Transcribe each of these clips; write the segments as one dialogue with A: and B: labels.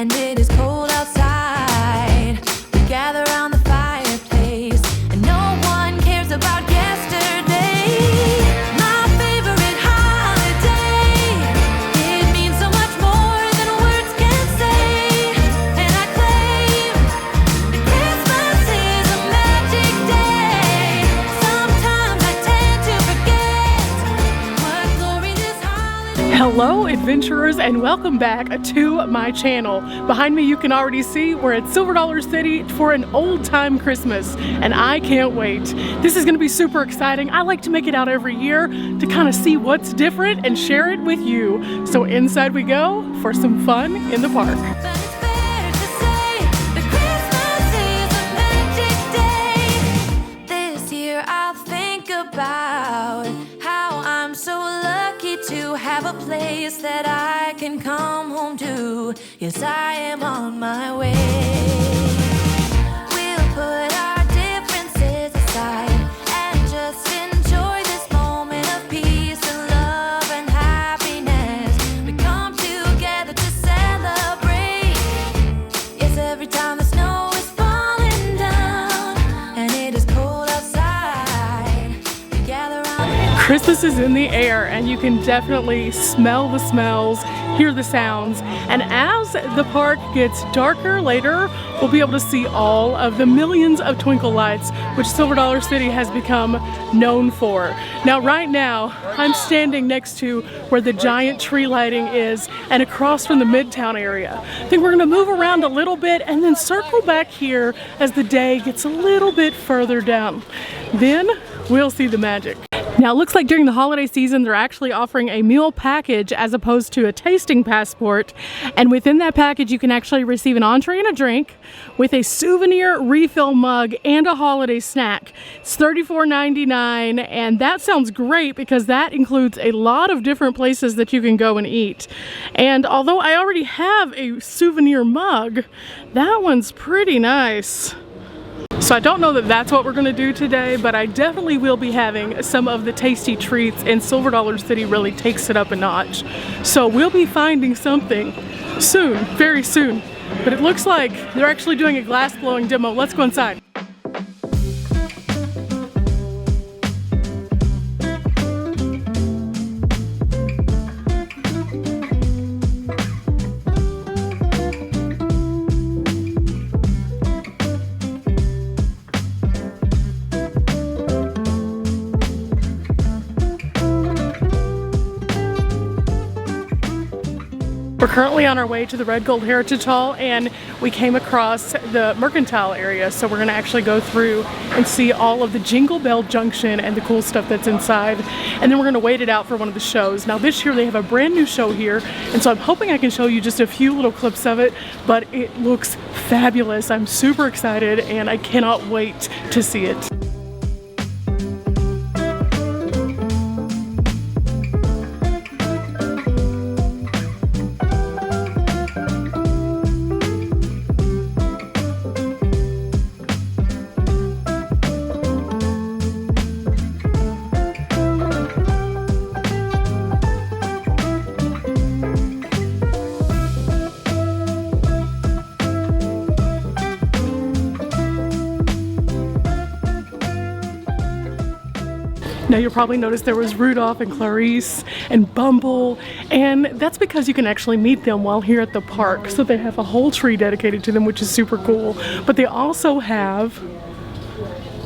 A: and it is cold outside. We gather around the fireplace, and no one cares about yesterday. My favorite holiday, it means so much more than words can say. And I claim that Christmas is a magic day. Sometimes I tend to forget what glory this holiday.
B: Hello adventurers, and welcome back to my channel. Behind me you can already see we're at Silver Dollar City for an old time Christmas, and I can't wait. This is going to be super exciting. I like to make it out every year to kind of see what's different and share it with you. So inside we go for some fun in the park.
A: But it's fair to say that Christmas is a magic day. This year I'll think about how I'm so lucky to have a place that I can come home to. Yes, I am on my way. We'll put our differences aside and just enjoy this moment of peace and love and happiness. We come together to celebrate. Yes, every time the snow is falling down and it is cold outside, we gather around.
B: Christmas is in the air, and you can definitely smell the smells, hear the sounds, and as the park gets darker later, we'll be able to see all of the millions of twinkle lights which Silver Dollar City has become known for. Now right now I'm standing next to where the giant tree lighting is and across from the Midtown area. I think we're going to move around a little bit and then circle back here as the day gets a little bit further down. Then we'll see the magic. Now it looks like during the holiday season they're actually offering a meal package as opposed to a tasting passport, and within that package you can actually receive an entree and a drink with a souvenir refill mug and a holiday snack. It's $34.99, and that sounds great because that includes a lot of different places that you can go and eat. And although I already have a souvenir mug, that one's pretty nice. So I don't know that that's what we're going to do today, but I definitely will be having some of the tasty treats, and Silver Dollar City really takes it up a notch. So we'll be finding something soon, very soon. But it looks like they're actually doing a glass blowing demo. Let's go inside. We're currently on our way to the Red Gold Heritage Hall, and we came across the Mercantile area, so we're going to actually go through and see all of the Jingle Bell Junction and the cool stuff that's inside, and then we're going to wait it out for one of the shows. Now this year they have a brand new show here, and so I'm hoping I can show you just a few little clips of it, but it looks fabulous. I'm super excited and I cannot wait to see it. Now you'll probably notice there was Rudolph and Clarice and Bumble, and that's because you can actually meet them while here at the park. So they have a whole tree dedicated to them, which is super cool. But they also have,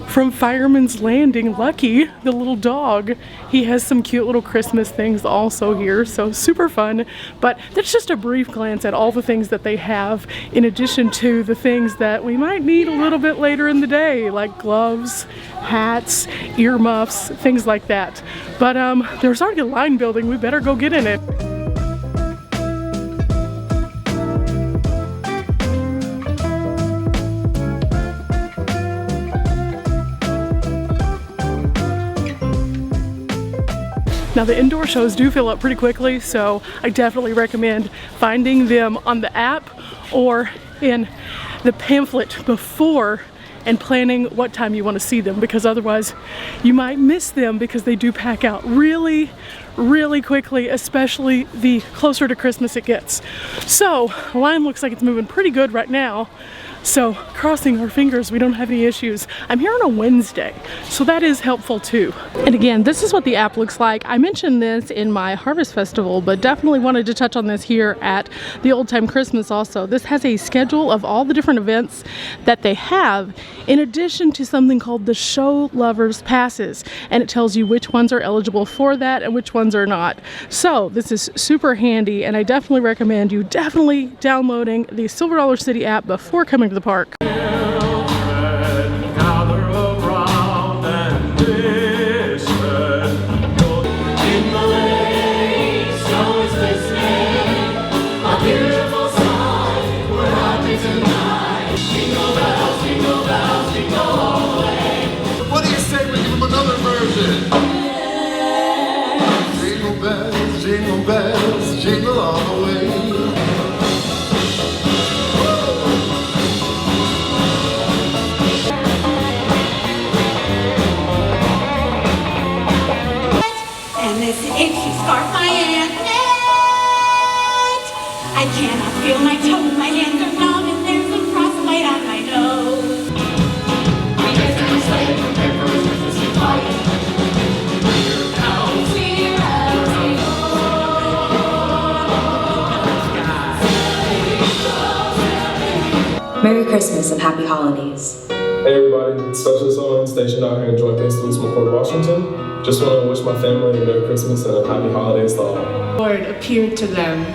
B: from Fireman's Landing, Lucky, the little dog. He has some cute little Christmas things also here, so super fun. But that's just a brief glance at all the things that they have, in addition to the things that we might need a little bit later in the day, like gloves, hats, earmuffs, things like that. But there's already a line building. We better go get in it. Now the indoor shows do fill up pretty quickly, so I definitely recommend finding them on the app or in the pamphlet before and planning what time you want to see them, because otherwise you might miss them because they do pack out really, really quickly, especially the closer to Christmas it gets. So the line looks like it's moving pretty good right now. So crossing our fingers we don't have any issues. I'm here on a Wednesday, so that is helpful too. And again, this is what the app looks like. I mentioned this in my Harvest Festival, but definitely wanted to touch on this here at the Old Time Christmas also. This has a schedule of all the different events that they have, in addition to something called the Show Lovers Passes, and it tells you which ones are eligible for that and which ones are not. So this is super handy, and I definitely recommend you definitely downloading the Silver Dollar City app before coming to the park.
C: Jingle bells, jingle all the way.
D: And this itchy scarf my aunt knit. I cannot feel my toes, my hands are numb, and there's a frostbite on my nose. We just have to say it, prepare for his Christmas light.
E: Merry Christmas and Happy Holidays.
F: Hey everybody, Specialist on stationed out here in Joint Base Louis McCord, Washington. Just want to wish my family a Merry Christmas and a Happy Holidays to all.
G: The Lord appeared to them,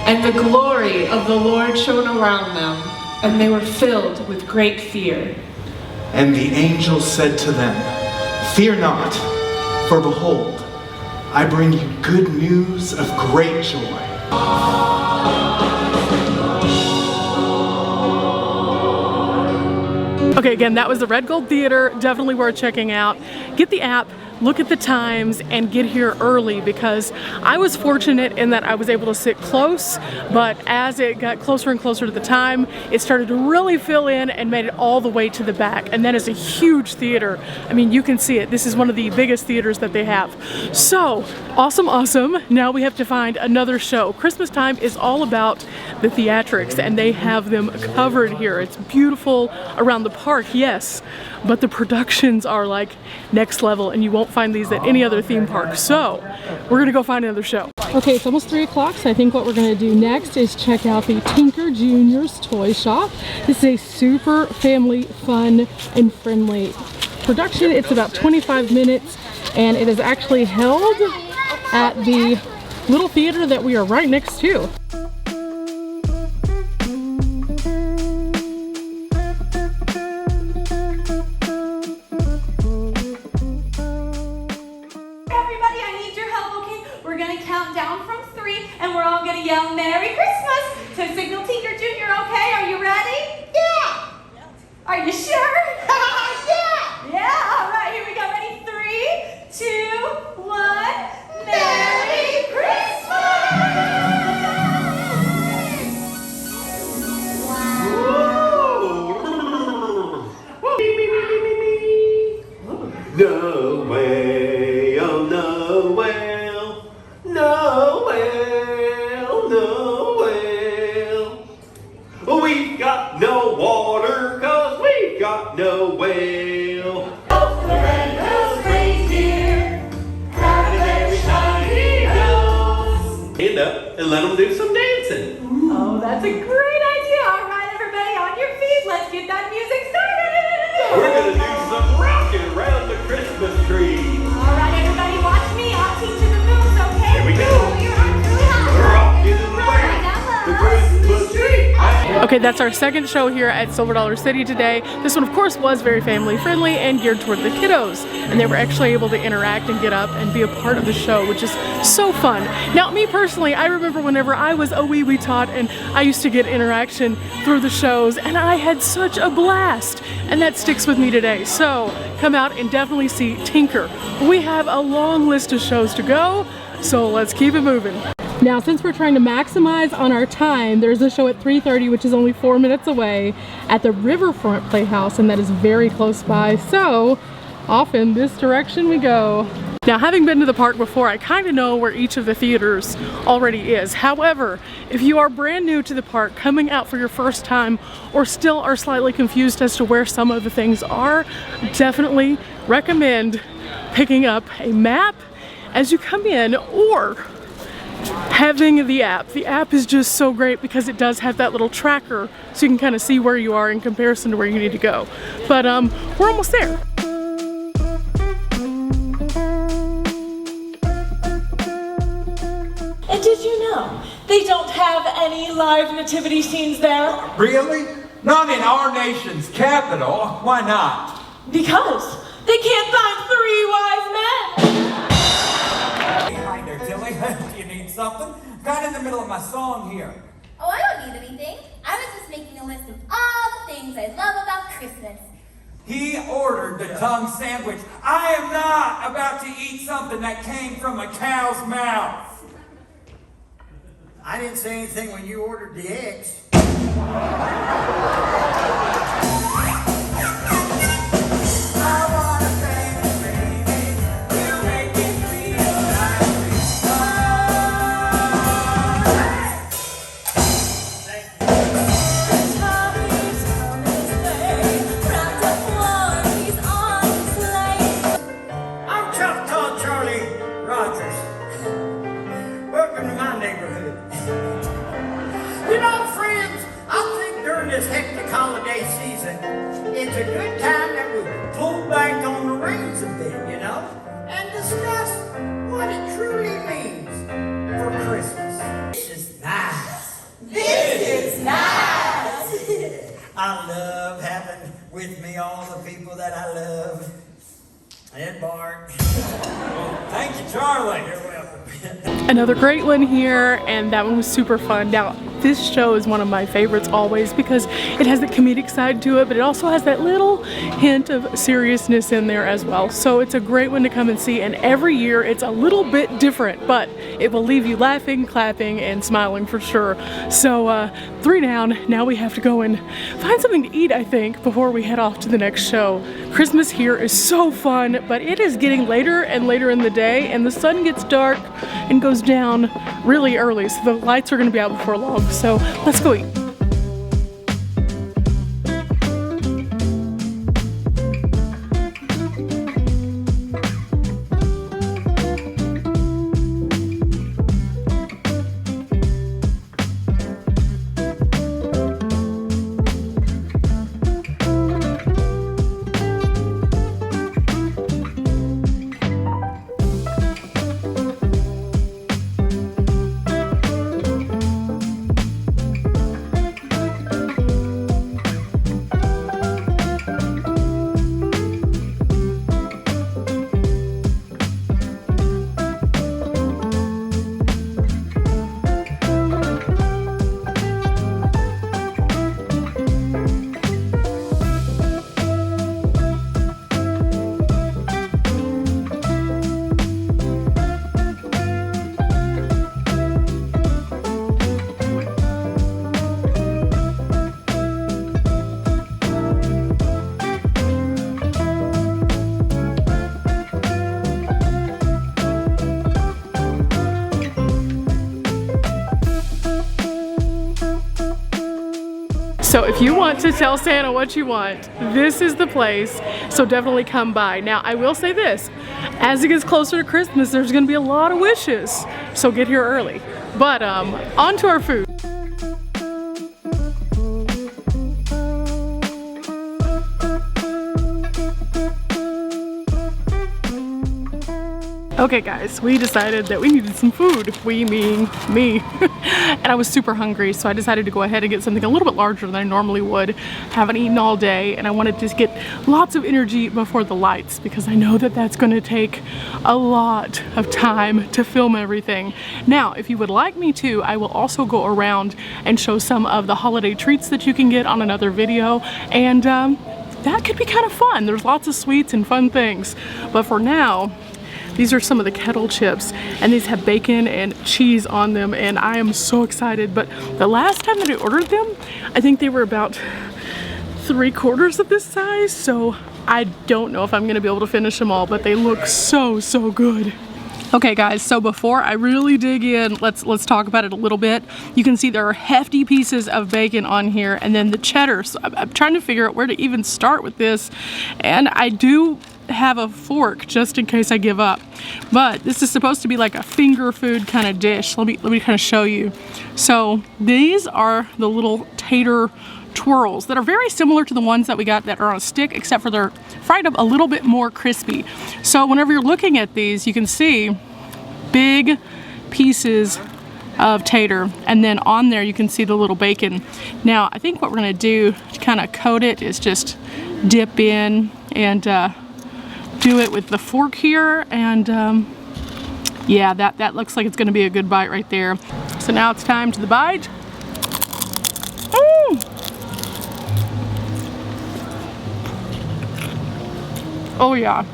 G: and the glory of the Lord shone around them, and they were filled with great fear.
H: And the angel said to them, "Fear not, for behold, I bring you good news of great joy."
B: Okay, again, that was the Red Gold Theater. Definitely worth checking out. Get the app, look at the times, and get here early, because I was fortunate in that I was able to sit close, but as it got closer and closer to the time, it started to really fill in and made it all the way to the back. And that is a huge theater. I mean, you can see it. This is one of the biggest theaters that they have. So, awesome, awesome. Now we have to find another show. Christmas time is all about the theatrics, and they have them covered here. It's beautiful around the park, yes, but the productions are like next level, and you won't find these at any other theme park. So we're gonna go find another show. Okay, it's almost 3 o'clock, so I think what we're gonna do next is check out the Tinker Jr.'s toy shop. This is a super family fun and friendly production. It's about 25 minutes, and it is actually held at the little theater that we are right next to.
D: Yell Merry Christmas to signal Tinker Jr., okay? Are you ready? Yeah! Are you sure? Yeah! Yeah, all right, here we go. Ready? 3, 2, 1. Merry Christmas!
C: No way, oh no way, no way, no way. We've got no water, 'cause we've got no whale. Oh, the red-nosed reindeer, proud every time he goes. Stand up and let them do some dancing.
D: Oh, that's a great idea. All right, everybody, on your feet. Let's get that music started.
C: We're gonna do some rocking around the Christmas tree.
D: All right, everybody, watch me. I'll teach you the moves, okay?
C: Here we go. Rocking around the Christmas tree.
B: Okay, that's our second show here at Silver Dollar City today. This one, of course, was very family friendly and geared toward the kiddos, and they were actually able to interact and get up and be a part of the show, which is so fun. Now, me personally, I remember whenever I was a wee tot, and I used to get interaction through the shows, and I had such a blast, and that sticks with me today. So come out and definitely see Tinker. We have a long list of shows to go, so let's keep it moving. Now, since we're trying to maximize on our time, there's a show at 3:30, which is only 4 minutes away, at the Riverfront Playhouse, and that is very close by. So, off in this direction we go. Now, having been to the park before, I kind of know where each of the theaters already is. However, if you are brand new to the park, coming out for your first time, or still are slightly confused as to where some of the things are, definitely recommend picking up a map as you come in, or having the app. The app is just so great because it does have that little tracker so you can kind of see where you are in comparison to where you need to go. But we're almost there.
D: And did you know they don't have any live nativity scenes there?
I: Really? Not in our nation's capital. Why not?
D: Because they can't find 3 wise men.
I: Hi there, Tilly. Do you need something? Got in the middle of my song here.
J: Oh, I don't need anything. I was just making a list of all the things I love about Christmas.
I: He ordered the tongue sandwich. I am not about to eat something that came from a cow's mouth.
K: I didn't say anything when you ordered the eggs. I'm Chuck Todd Charlie Rogers. Welcome to my neighborhood. You know, friends, I think during this hectic holiday season, it's a good time that we pull back on the reins a bit, you know, and discuss what it truly means for Christmas. This is nice.
D: This is nice.
K: I love having with me all the people that I love. And Bart.
I: Thank you, Charlie.
K: You're welcome.
B: Another great one here, and that one was super fun. Now, this show is one of my favorites always because it has the comedic side to it, but it also has that little hint of seriousness in there as well. So it's a great one to come and see, and every year it's a little bit different, but it will leave you laughing, clapping, and smiling for sure. So 3 down. Now we have to go and find something to eat, I think, before we head off to the next show. Christmas here is so fun, but it is getting later and later in the day, and the sun gets dark and goes down really early, so the lights are going to be out before long. So let's go eat. So if you want to tell Santa what you want, this is the place, so definitely come by. Now, I will say this, as it gets closer to Christmas, there's gonna be a lot of wishes, so get here early. But on to our food. Okay guys, we decided that we needed some food. We mean me. And I was super hungry, so I decided to go ahead and get something a little bit larger than I normally would. Haven't eaten all day, and I wanted to get lots of energy before the lights because I know that that's gonna take a lot of time to film everything. Now, if you would like me to, I will also go around and show some of the holiday treats that you can get on another video, and that could be kind of fun. There's lots of sweets and fun things. But for now, these are some of the kettle chips, and these have bacon and cheese on them, and I am so excited. But the last time that I ordered them, I think they were about 3/4 of this size, so I don't know if I'm gonna be able to finish them all, but they look so, so good. Okay guys, so before I really dig in, let's talk about it a little bit. You can see there are hefty pieces of bacon on here, and then the cheddar. So I'm trying to figure out where to even start with this, and I do have a fork just in case I give up. But this is supposed to be like a finger food kind of dish. Let me kind of show you. So these are the little tater twirls that are very similar to the ones that we got that are on a stick, except for they're fried up a little bit more crispy. So whenever you're looking at these, you can see big pieces of tater, and then on there you can see the little bacon. Now I think what we're gonna do to kind of coat it is just dip in and do it with the fork here, and yeah, that looks like it's gonna be a good bite right there. So now it's time to the bite. Oh yeah,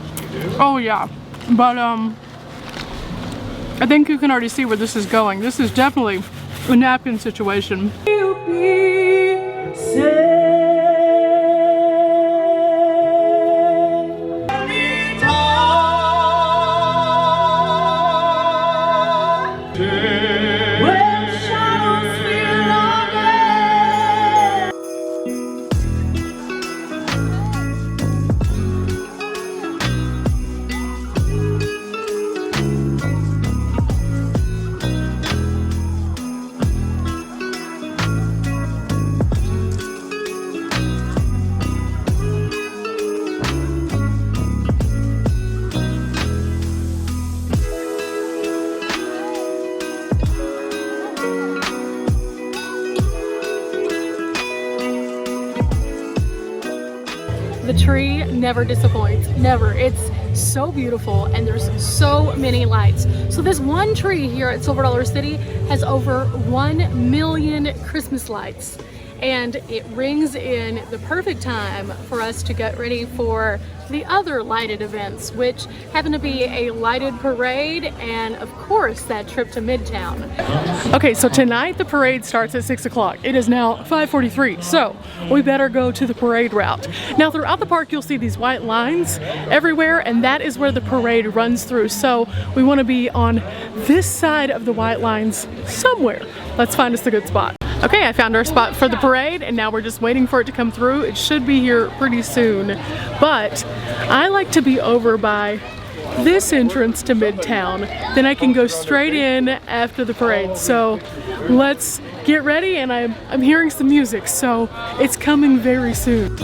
B: oh yeah, but I think you can already see where this is going. This is definitely a napkin situation. The tree never disappoints, never. It's so beautiful, and there's so many lights. So this one tree here at Silver Dollar City has over 1 million Christmas lights, and it rings in the perfect time for us to get ready for the other lighted events, which happen to be a lighted parade and of course that trip to Midtown. Okay, so tonight the parade starts at 6 o'clock. It is now 5:43, so we better go to the parade route. Now throughout the park you'll see these white lines everywhere, and that is where the parade runs through. So we want to be on this side of the white lines somewhere. Let's find us a good spot. Okay, I found our spot for the parade, and now we're just waiting for it to come through. It should be here pretty soon, but I like to be over by this entrance to Midtown. Then I can go straight in after the parade. So let's get ready, and I'm hearing some music, so it's coming very soon.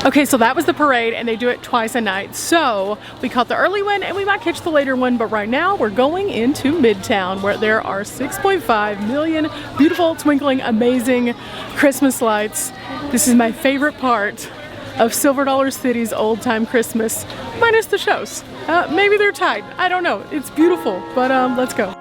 B: Okay, so that was the parade, and they do it twice a night. So we caught the early one, and we might catch the later one, but right now we're going into Midtown, where there are 6.5 million beautiful, twinkling, amazing Christmas lights. This is my favorite part of Silver Dollar City's old time Christmas, minus the shows. Maybe they're tied, I don't know. It's beautiful, but let's go.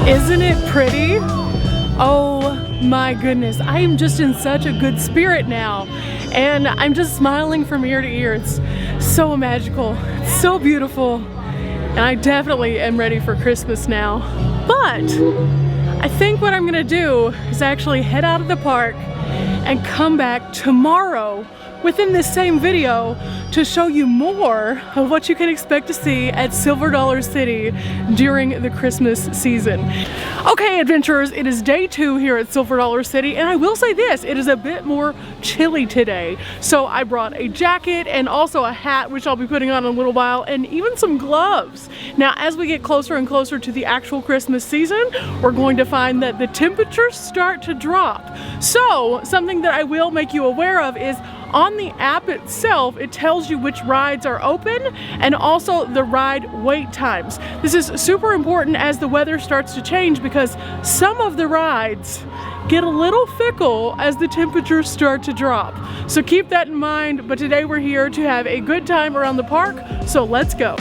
B: Isn't it pretty? Oh my goodness, I am just in such a good spirit now, and I'm just smiling from ear to ear. It's so magical, it's so beautiful, and I definitely am ready for Christmas now. But I think what I'm gonna do is actually head out of the park and come back tomorrow within this same video to show you more of what you can expect to see at Silver Dollar City during the Christmas season. Okay, adventurers, it is day 2 here at Silver Dollar City, and I will say this, it is a bit more chilly today. So I brought a jacket and also a hat, which I'll be putting on in a little while, and even some gloves. Now, as we get closer and closer to the actual Christmas season, we're going to find that the temperatures start to drop. So, something that I will make you aware of is on the app itself, it tells you which rides are open and also the ride wait times. This is super important as the weather starts to change because some of the rides get a little fickle as the temperatures start to drop. So keep that in mind, but today we're here to have a good time around the park, so let's go.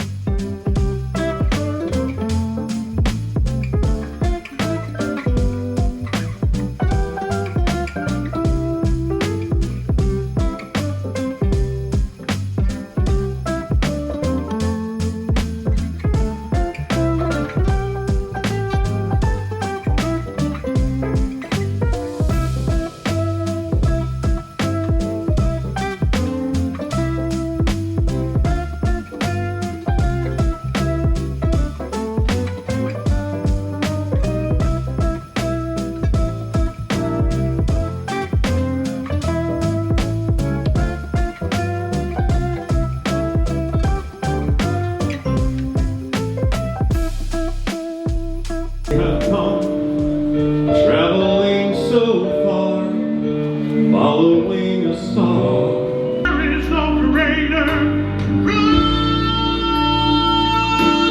C: Traveling so far, following a song. There is no greater road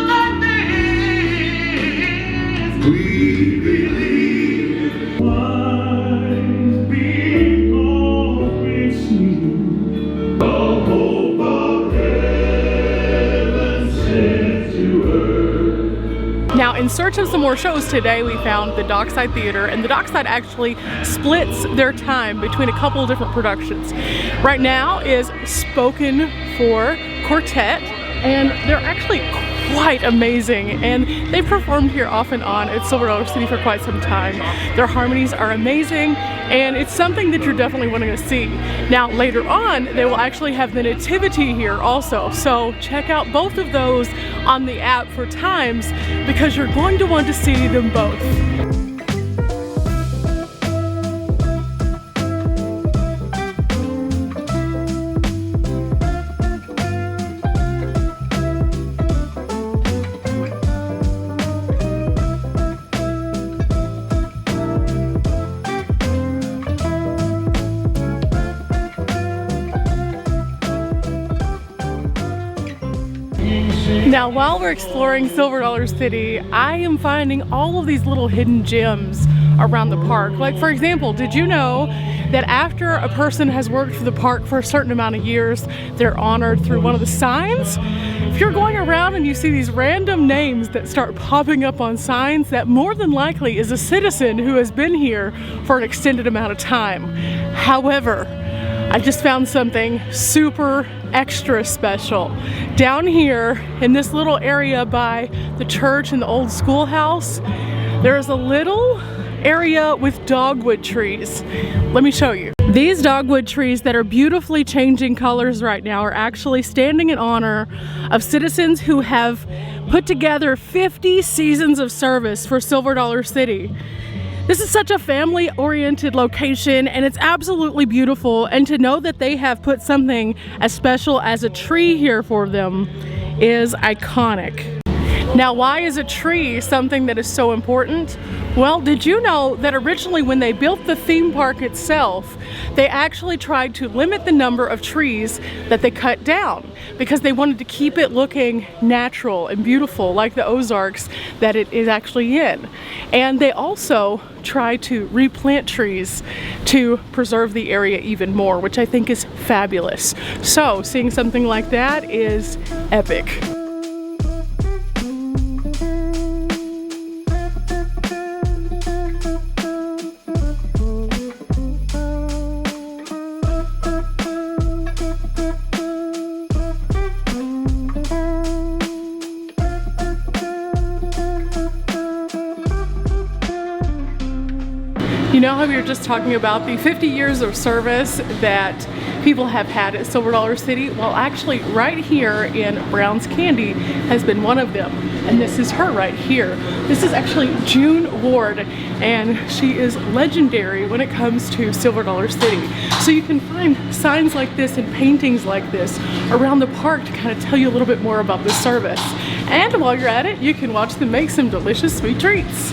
C: than this. We believe wise people receive the hope of heaven sent to earth.
B: Now, in search of some more shows today, we found the Dockside Theater, and the Dockside actually splits their time between a couple of different productions. Right now is Spoken for Quartet, and they're actually quite amazing, and they've performed here off and on at Silver Dollar City for quite some time. Their harmonies are amazing, and it's something that you're definitely wanting to see. Now, later on, they will actually have the Nativity here also, so check out both of those on the app for times because you're going to want to see them both. Now, while we're exploring Silver Dollar City, I am finding all of these little hidden gems around the park. Like, for example, did you know that after a person has worked for the park for a certain amount of years, they're honored through one of the signs? If you're going around and you see these random names that start popping up on signs, that more than likely is a citizen who has been here for an extended amount of time. However, I just found something super extra special. Down here in this little area by the church and the old schoolhouse, there is a little area with dogwood trees. Let me show you. These dogwood trees that are beautifully changing colors right now are actually standing in honor of citizens who have put together 50 seasons of service for Silver Dollar City. This is such a family-oriented location, and it's absolutely beautiful, and to know that they have put something as special as a tree here for them is iconic. Now, why is a tree something that is so important? Well, did you know that originally when they built the theme park itself, they actually tried to limit the number of trees that they cut down because they wanted to keep it looking natural and beautiful like the Ozarks that it is actually in. And they also try to replant trees to preserve the area even more, which I think is fabulous. So seeing something like that is epic. You know how we were just talking about the 50 years of service that people have had at Silver Dollar City? Well, actually right here in Brown's Candy has been one of them. And this is her right here. This is actually June Ward, and she is legendary when it comes to Silver Dollar City. So you can find signs like this and paintings like this around the park to kind of tell you a little bit more about this service. And while you're at it, you can watch them make some delicious sweet treats.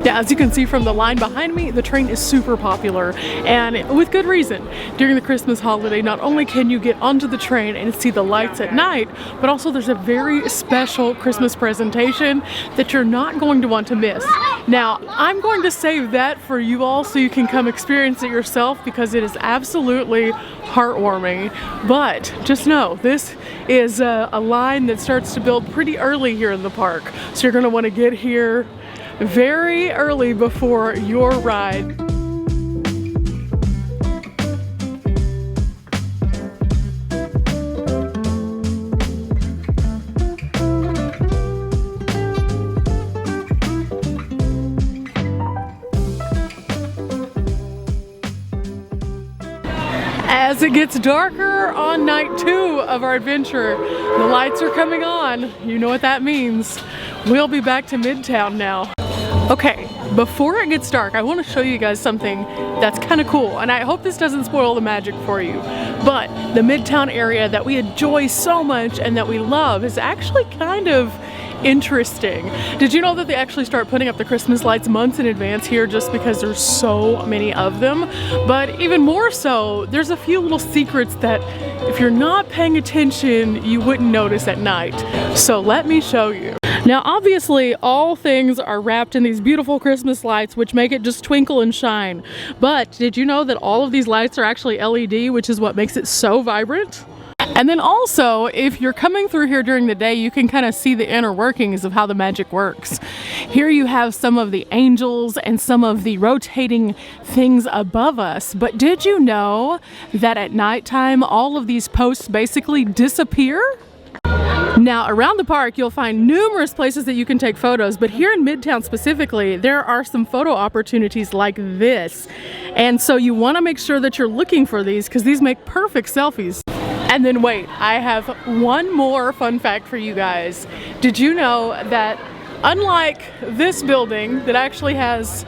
B: Yeah, as you can see from the line behind me, the train is super popular, and with good reason. During the Christmas holiday, not only can you get onto the train and see the lights at night, but also there's a very special Christmas presentation that you're not going to want to miss. Now, I'm going to save that for you all so you can come experience it yourself, because it is absolutely heartwarming. But just know, this is a line that starts to build pretty early here in the park, so you're going to want to get here very early before your ride. As it gets darker on night 2 of our adventure, the lights are coming on. You know what that means. We'll be back to Midtown now. Okay, before it gets dark, I want to show you guys something that's kind of cool, and I hope this doesn't spoil the magic for you. But the Midtown area that we enjoy so much and that we love is actually kind of interesting. Did you know that they actually start putting up the Christmas lights months in advance here just because there's so many of them? But even more so, there's a few little secrets that if you're not paying attention, you wouldn't notice at night. So let me show you. Now obviously all things are wrapped in these beautiful Christmas lights, which make it just twinkle and shine. But did you know that all of these lights are actually LED, which is what makes it so vibrant? And then also, if you're coming through here during the day, you can kind of see the inner workings of how the magic works. Here you have some of the angels and some of the rotating things above us. But did you know that at nighttime, all of these posts basically disappear? Now, around the park, you'll find numerous places that you can take photos, but here in Midtown specifically, there are some photo opportunities like this. And so you want to make sure that you're looking for these, because these make perfect selfies. And then wait, I have one more fun fact for you guys. Did you know that unlike this building that actually has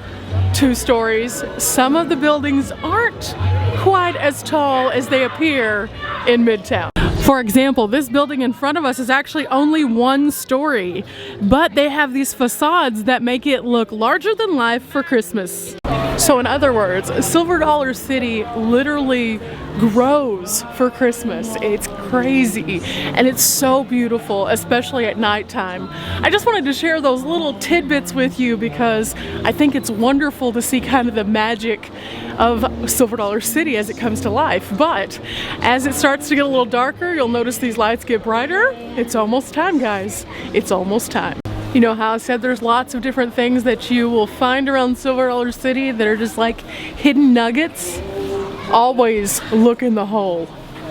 B: 2 stories, some of the buildings aren't quite as tall as they appear in Midtown? For example, this building in front of us is actually only 1 story, but they have these facades that make it look larger than life for Christmas. So in other words, Silver Dollar City literally grows for Christmas. It's crazy, and it's so beautiful, especially at nighttime. I just wanted to share those little tidbits with you because I think it's wonderful to see kind of the magic of Silver Dollar City as it comes to life. But as it starts to get a little darker, you'll notice these lights get brighter. It's almost time, guys. It's almost time. You know how I said there's lots of different things that you will find around Silver Dollar City that are just like hidden nuggets? Always look in the hole.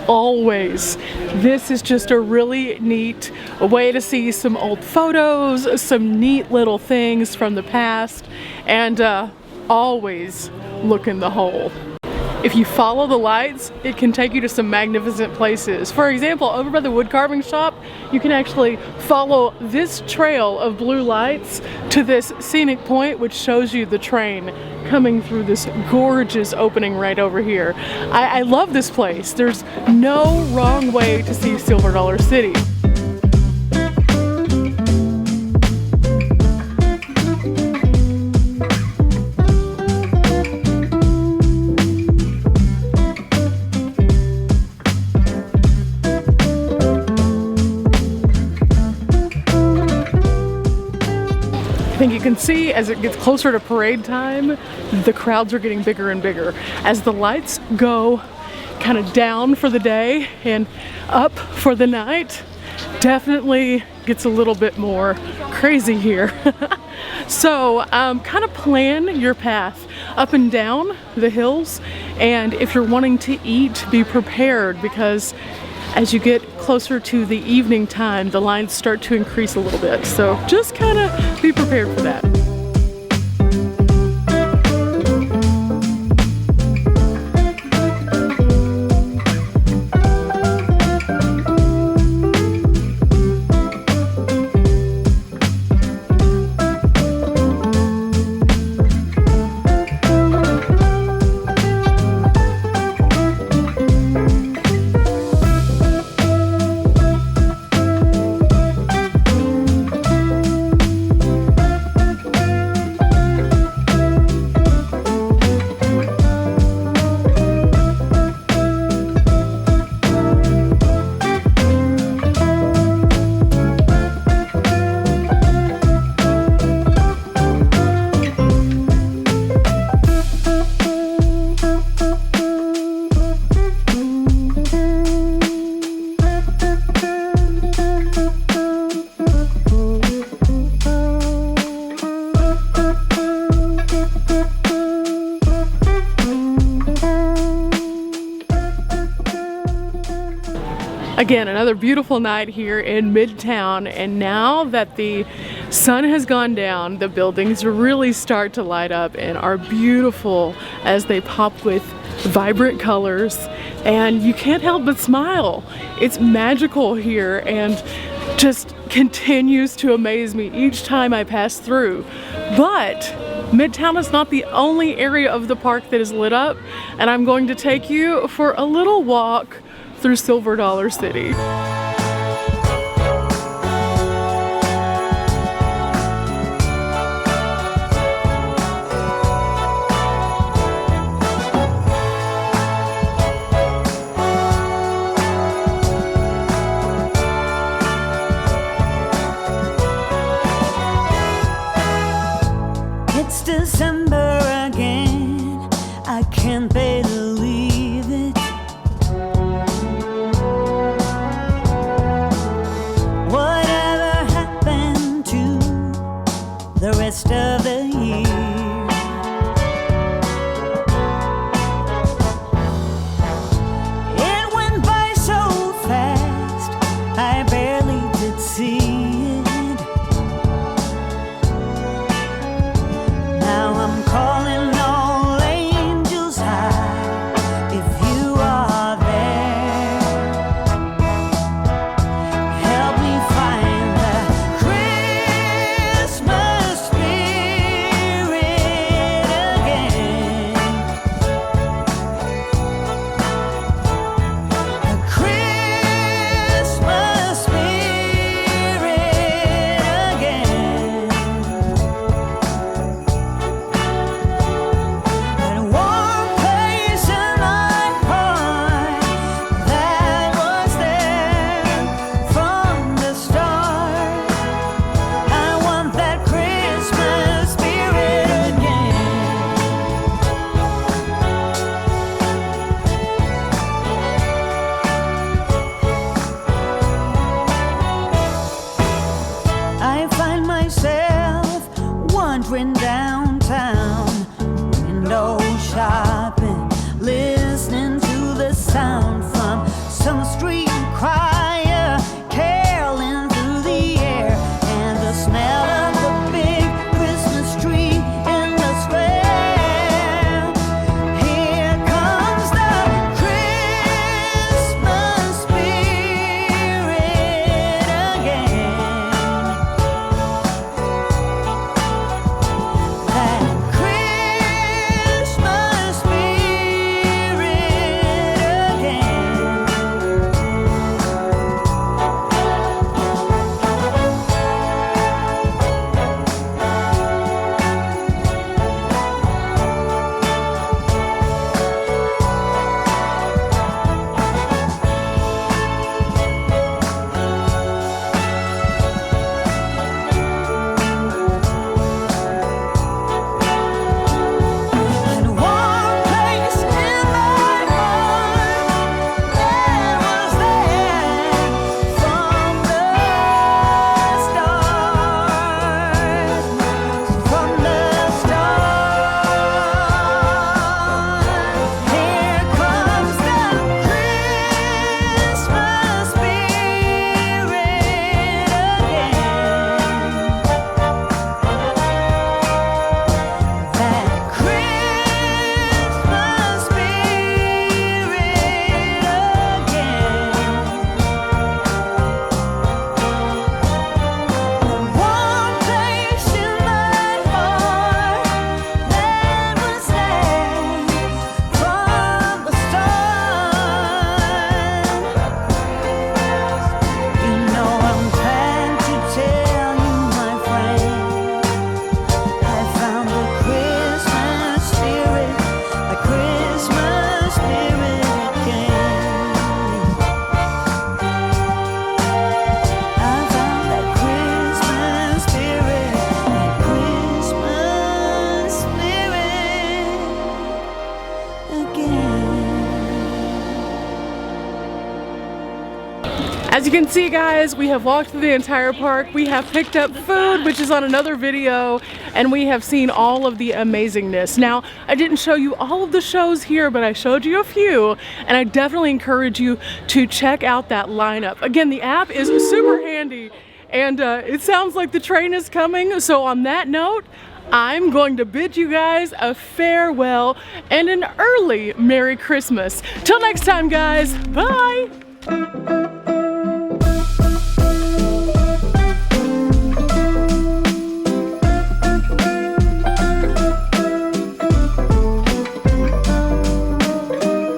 B: Always. This is just a really neat way to see some old photos, some neat little things from the past, and always look in the hole. If you follow the lights, it can take you to some magnificent places. For example, over by the wood carving shop, you can actually follow this trail of blue lights to this scenic point, which shows you the train coming through this gorgeous opening right over here. I love this place. There's no wrong way to see Silver Dollar City. think you can see as it gets closer to parade time, the crowds are getting bigger and bigger. As the lights go kind of down for the day and up for the night, definitely gets a little bit more crazy here. So kind of plan your path up and down the hills, and if you're wanting to eat, be prepared, because as you get closer to the evening time, the lines start to increase a little bit. So just kind of be prepared for that. Again, another beautiful night here in Midtown, and now that the sun has gone down, the buildings really start to light up and are beautiful as they pop with vibrant colors, and you can't help but smile. It's magical here and just continues to amaze me each time I pass through. But Midtown is not the only area of the park that is lit up, and I'm going to take you for a little walk through Silver Dollar City.
A: It's December again, I can't believe it. Whatever happened to the rest of the year? It went by so fast, I barely did see it. Now I'm calling all angels high, if you are there, help me find the Christmas spirit again. The Christmas spirit.
B: you can see, guys, we have walked through the entire park. We have picked up food, which is on another video, and we have seen all of the amazingness. Now, I didn't show you all of the shows here, but I showed you a few, and I definitely encourage you to check out that lineup. Again, the app is super handy, and it sounds like the train is coming. So on that note, I'm going to bid you guys a farewell and an early Merry Christmas. Till next time, guys. Bye.